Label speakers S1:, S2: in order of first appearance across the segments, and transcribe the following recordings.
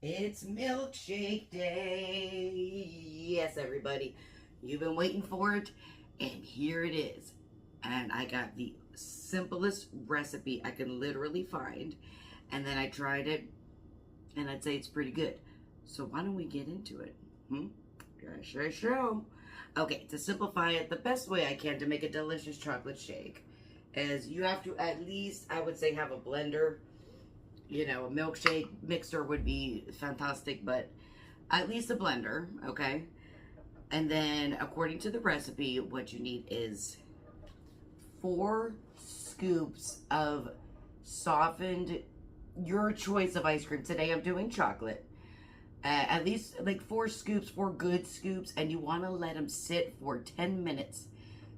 S1: It's milkshake day. Yes, everybody. You've been waiting for it, and here it is. And I got the simplest recipe I can literally find. And then I tried it, and I'd say it's pretty good. So why don't we get into it? Sure. Okay, to simplify it, the best way I can to make a delicious chocolate shake is you have to at least, I would say, have a blender. You know, a milkshake mixer would be fantastic, but at least a blender, okay? And then, according to the recipe, what you need is 4 scoops of softened, your choice of ice cream. Today I'm doing chocolate. At least like 4 scoops, 4 good scoops, and you want to let them sit for 10 minutes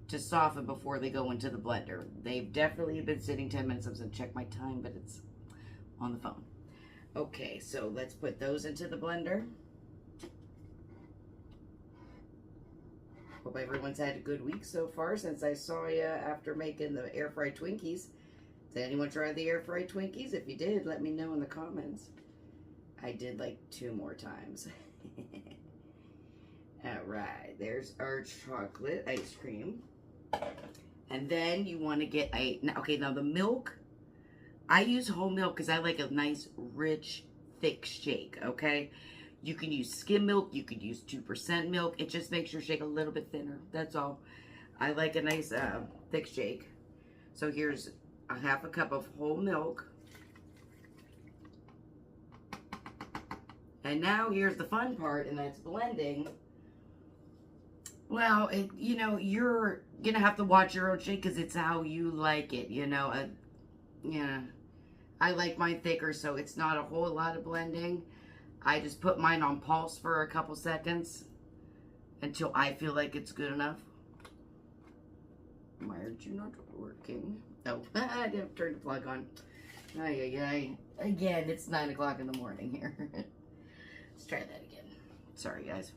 S1: to soften before they go into the blender. They've definitely been sitting 10 minutes. I was going to check my time, but it's on the phone. Okay, so let's put those into the blender. Hope everyone's had a good week so far since I saw you after making the air fried Twinkies. Did anyone try the air fried Twinkies? If you did, let me know in the comments. I did like 2 more times. All right, there's our chocolate ice cream. And then you want to get now the milk, I use whole milk because I like a nice, rich, thick shake, okay? You can use skim milk. You could use 2% milk. It just makes your shake a little bit thinner. That's all. I like a nice, thick shake. So here's a 1/2 cup of whole milk. And now here's the fun part, and that's blending. Well, you're going to have to watch your own shake because it's how you like it, yeah. I like mine thicker, so it's not a whole lot of blending. I just put mine on pulse for a couple seconds until I feel like it's good enough. Why aren't you not working? Oh, I didn't turn the plug on. Again, it's 9 o'clock in the morning here. Let's try that again. Sorry, guys.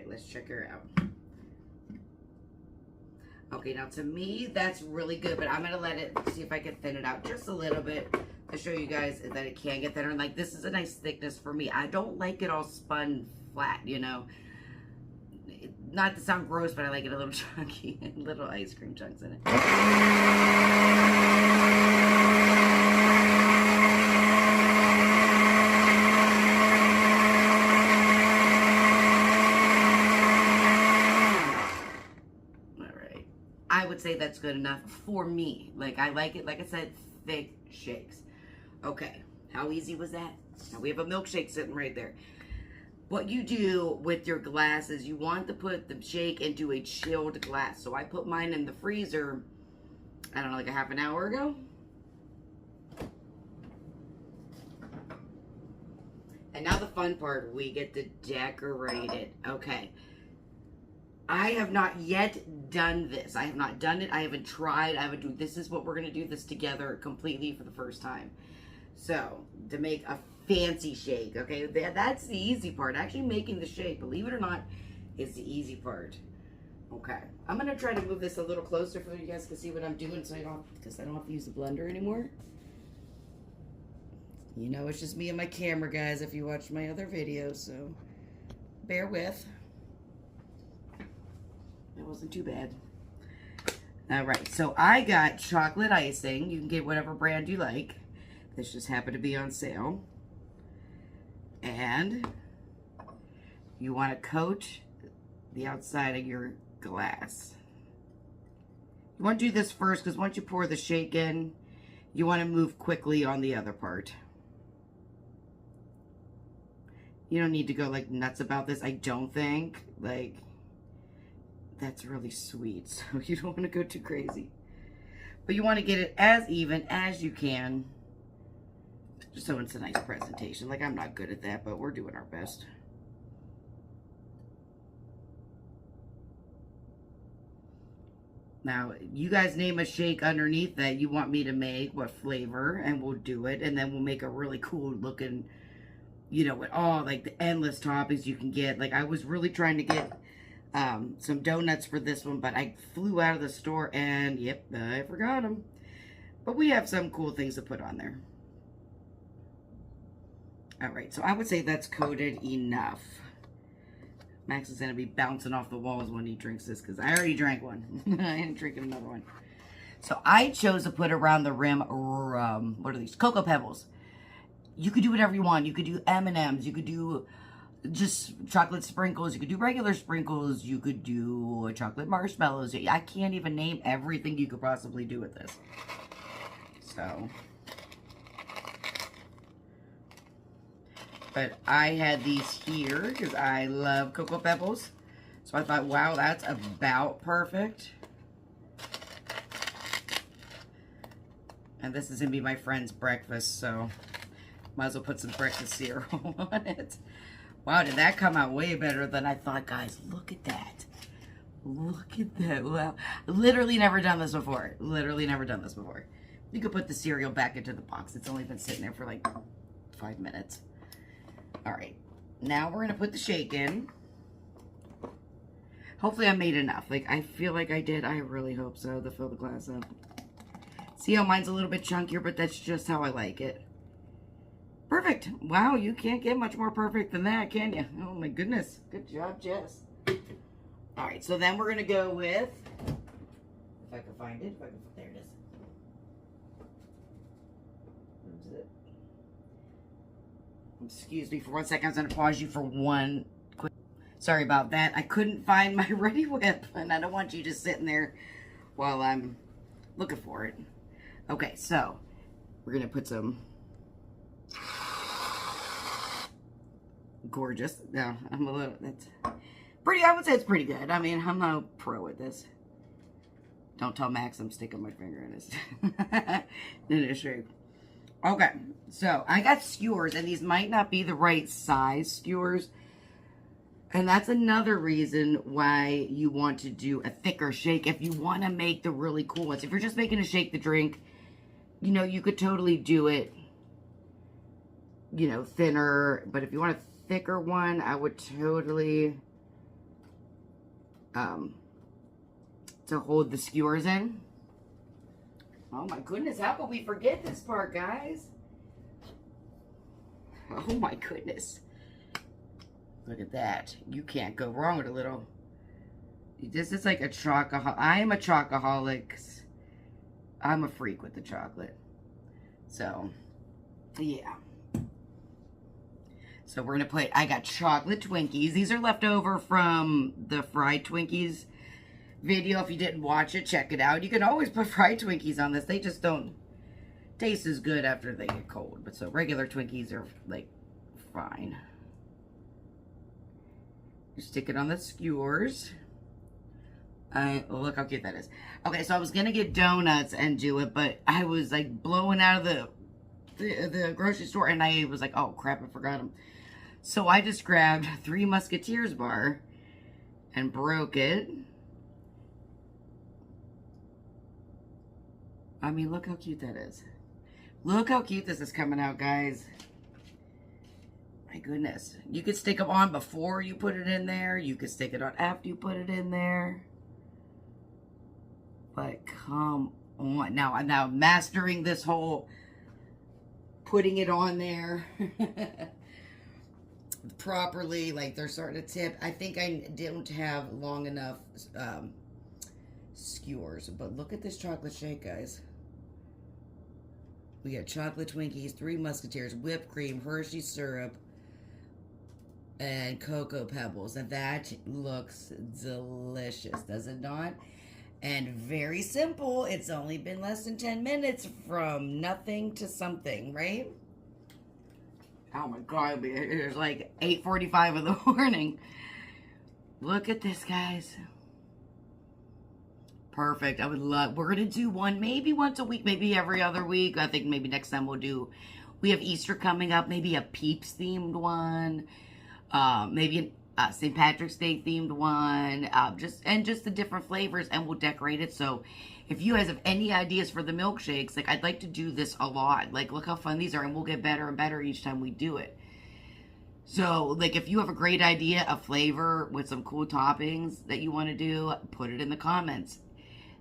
S1: Let's check her out. Okay, now to me, that's really good, but I'm going to let it, see if I can thin it out just a little bit to show you guys that it can get thinner. And like, this is a nice thickness for me. I don't like it all spun flat, Not to sound gross, but I like it a little chunky and little ice cream chunks in it. I would say that's good enough for me. Like, I like it, like I said, thick shakes. Okay, how easy was that? Now we have a milkshake sitting right there. What you do with your glass is you want to put the shake into a chilled glass. So I put mine in the freezer, I don't know, like a half an hour ago. And now the fun part, we get to decorate it. Okay. I have not yet done this. I have not done it. I haven't tried. This is what we're going to do this together completely for the first time. So, to make a fancy shake, okay? That's the easy part. Actually making the shake, believe it or not, is the easy part. Okay. I'm going to try to move this a little closer so you guys can see what I'm doing because I don't have to use the blender anymore. It's just me and my camera, guys, if you watch my other videos, so bear with. It wasn't too bad. All right, so I got chocolate icing. You can get whatever brand you like. This just happened to be on sale. And you want to coat the outside of your glass. You want to do this first because once you pour the shake in, you want to move quickly on the other part. You don't need to go like nuts about this, I don't think. Like, that's really sweet, so you don't want to go too crazy. But you want to get it as even as you can. Just so it's a nice presentation. Like, I'm not good at that, but we're doing our best. Now, you guys name a shake underneath that you want me to make, what flavor, and we'll do it. And then we'll make a really cool looking, you know, with all, like, the endless toppings you can get. Like, I was really trying to get some donuts for this one, but I flew out of the store and, yep, I forgot them. But we have some cool things to put on there. All right, so I would say that's coated enough. Max is going to be bouncing off the walls when he drinks this because I already drank one. I ain't drinking another one. So I chose to put around the rim, what are these? Cocoa Pebbles. You could do whatever you want. You could do M&Ms. You could do just chocolate sprinkles. You could do regular sprinkles. You could do chocolate marshmallows. I can't even name everything you could possibly do with this. So... but I had these here because I love Cocoa Pebbles. So I thought, wow, that's about perfect. And this is going to be my friend's breakfast, so might as well put some breakfast cereal on it. Wow, did that come out way better than I thought, guys. Look at that. Look at that. Wow. Literally never done this before. Literally never done this before. You could put the cereal back into the box. It's only been sitting there for like 5 minutes. All right, now we're going to put the shake in. Hopefully I made enough. Like, I feel like I did. I really hope so to fill the glass up. See how mine's a little bit chunkier, but that's just how I like it. Perfect. Wow, you can't get much more perfect than that, can you? Oh, my goodness. Good job, Jess. All right, so then we're going to go with, if I can find it. There it is. Where's it? Excuse me for 1 second. I was going to pause you for one quick. Sorry about that. I couldn't find my Ready Whip, and I don't want you just sitting there while I'm looking for it. Okay, so we're going to put some gorgeous. No, I'm a little, that's pretty, I would say it's pretty good. I mean, I'm not a pro at this. Don't tell Max I'm sticking my finger in his, in his shape. Okay, so I got skewers, and these might not be the right size skewers. And that's another reason why you want to do a thicker shake if you want to make the really cool ones. If you're just making a shake to drink, you know, you could totally do it, you know, thinner. But if you want a thicker one, I would totally, to hold the skewers in. Oh my goodness, how could we forget this part, guys? Oh my goodness. Look at that. You can't go wrong with a little. This is like a chocoholic. I am a chocoholic. I'm a freak with the chocolate. So, yeah. So we're going to put, I got chocolate Twinkies. These are left over from the fried Twinkies video. If you didn't watch it, check it out. You can always put fried Twinkies on this. They just don't taste as good after they get cold. But so regular Twinkies are like fine. You stick it on the skewers. Look how cute that is. Okay, so I was gonna get donuts and do it, but I was like blowing out of the grocery store, and I was like, oh crap, I forgot them. So I just grabbed 3 Musketeers bar and broke it. I mean, look how cute that is. Look how cute this is coming out, guys. My goodness. You could stick them on before you put it in there. You could stick it on after you put it in there. But come on. Now mastering this whole putting it on there properly, like they're starting to tip. I think I didn't have long enough skewers. But look at this chocolate shake, guys. We got chocolate Twinkies, 3 Musketeers, whipped cream, Hershey syrup, and Cocoa Pebbles. And that looks delicious, does it not? And very simple. It's only been less than 10 minutes from nothing to something, right? Oh my God, it's like 8:45 in the morning. Look at this, guys. Perfect. I would love, we're going to do one maybe once a week, maybe every other week. I think maybe next time we have Easter coming up, maybe a Peeps themed one, maybe a St. Patrick's Day themed one, just the different flavors, and we'll decorate it. So if you guys have any ideas for the milkshakes, like I'd like to do this a lot. Like look how fun these are, and we'll get better and better each time we do it. So, like, if you have a great idea, a flavor with some cool toppings that you want to do, put it in the comments.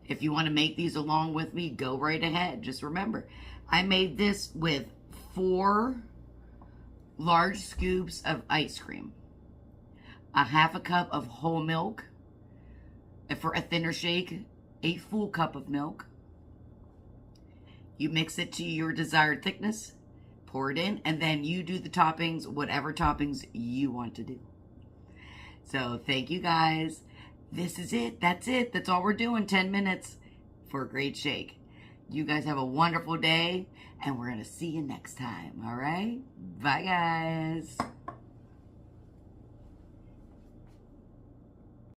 S1: If you want to make these along with me, go right ahead. Just remember, I made this with 4 large scoops of ice cream, a half a cup of whole milk, and for a thinner shake, a full cup of milk. You mix it to your desired thickness, pour it in, and then you do the toppings, whatever toppings you want to do. So thank you guys. This is it. That's it. That's all we're doing. 10 minutes for a great shake. You guys have a wonderful day, and we're going to see you next time. All right? Bye, guys.